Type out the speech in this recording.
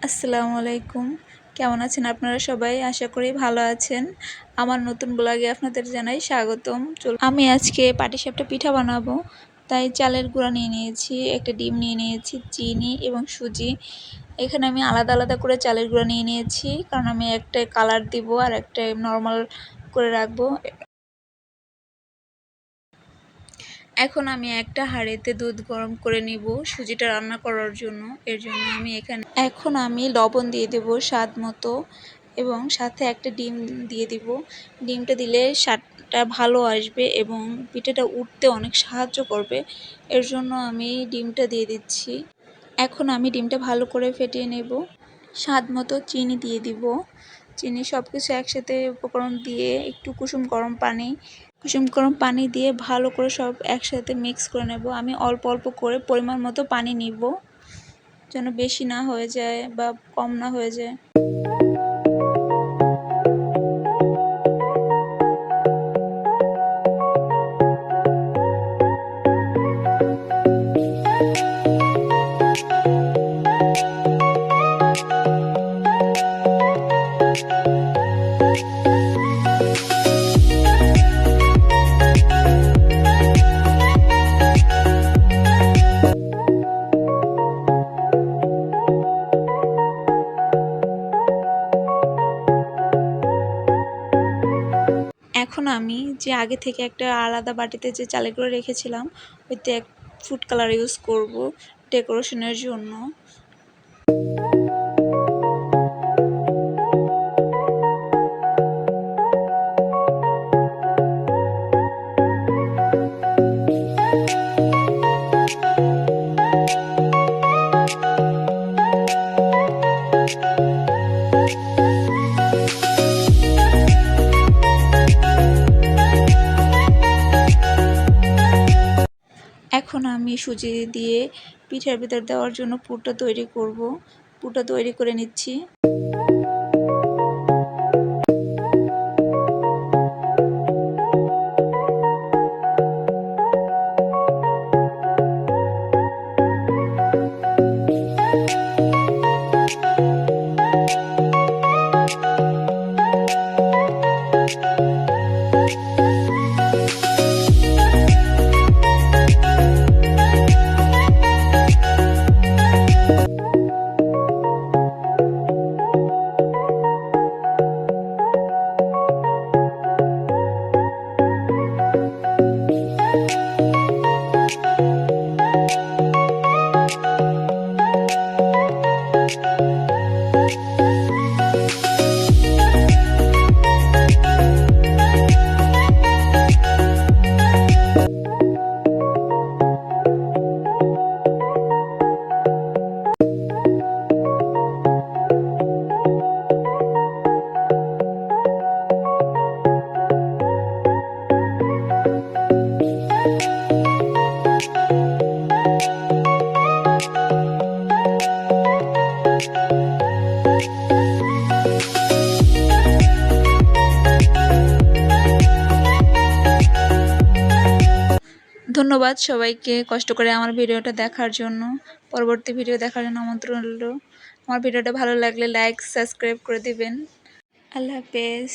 আসসালামু আলাইকুম। কেমন আছেন আপনারা সবাই? আশা করি ভালো আছেন। আমার নতুন ব্লগে আপনাদের জানাই স্বাগতম। আমি আজকে পাটিসাপটা পিঠা বানাবো, তাই চালের গুঁড়া নিয়ে নিয়েছি, একটা ডিম নিয়ে নিয়েছি, চিনি এবং সুজি। এখানে আমি আলাদা আলাদা করে চালের গুঁড়া নিয়ে নিয়েছি, কারণ আমি একটা কালার দিব আর একটা নর্মাল করে রাখবো। এখন আমি একটা হাঁড়িতে দুধ গরম করে নিব সুজিটা রান্না করার জন্য। এর জন্য আমি এখন আমি লবণ দিয়ে দেব স্বাদ মতো এবং সাথে একটা ডিম দিয়ে দিব। ডিমটা দিলে স্বাদটা ভালো আসবে এবং পিঠাটা উঠতে অনেক সাহায্য করবে। এর জন্য আমি ডিমটা দিয়ে দিচ্ছি। এখন আমি ডিমটা ভালো করে ফেটিয়ে নেব। স্বাদ মতো চিনি দিয়ে দিব। চিনি সব কিছু একসাথে উপকরণ দিয়ে একটু কুসুম গরম পানি দিয়ে ভালো করে সব একসাথে মিক্স করে নেব। আমি অল্প অল্প করে পরিমাণ মতো পানি নিব, যেন বেশি না হয়ে যায় বা কম না হয়ে যায়। এখন আমি যে আগে থেকে একটা আলাদা বাটিতে যে চালের গুঁড়ো রেখেছিলাম, ওইতে এক ফুড কালার ইউজ করব ডেকোরেশনের জন্য। এখন আমি সুজি দিয়ে পিঠার ভিতর দেওয়ার জন্য পুরটা তৈরি করব। পুরটা তৈরি করে নিচ্ছি। ধন্যবাদ সবাইকে কষ্ট করে আমার ভিডিওটা দেখার জন্য। পরবর্তী ভিডিও দেখার জন্য আমন্ত্রণ রইল। আমার ভিডিওটা ভালো লাগলে লাইক সাবস্ক্রাইব করে দিবেন। আল্লাহ হাফেজ।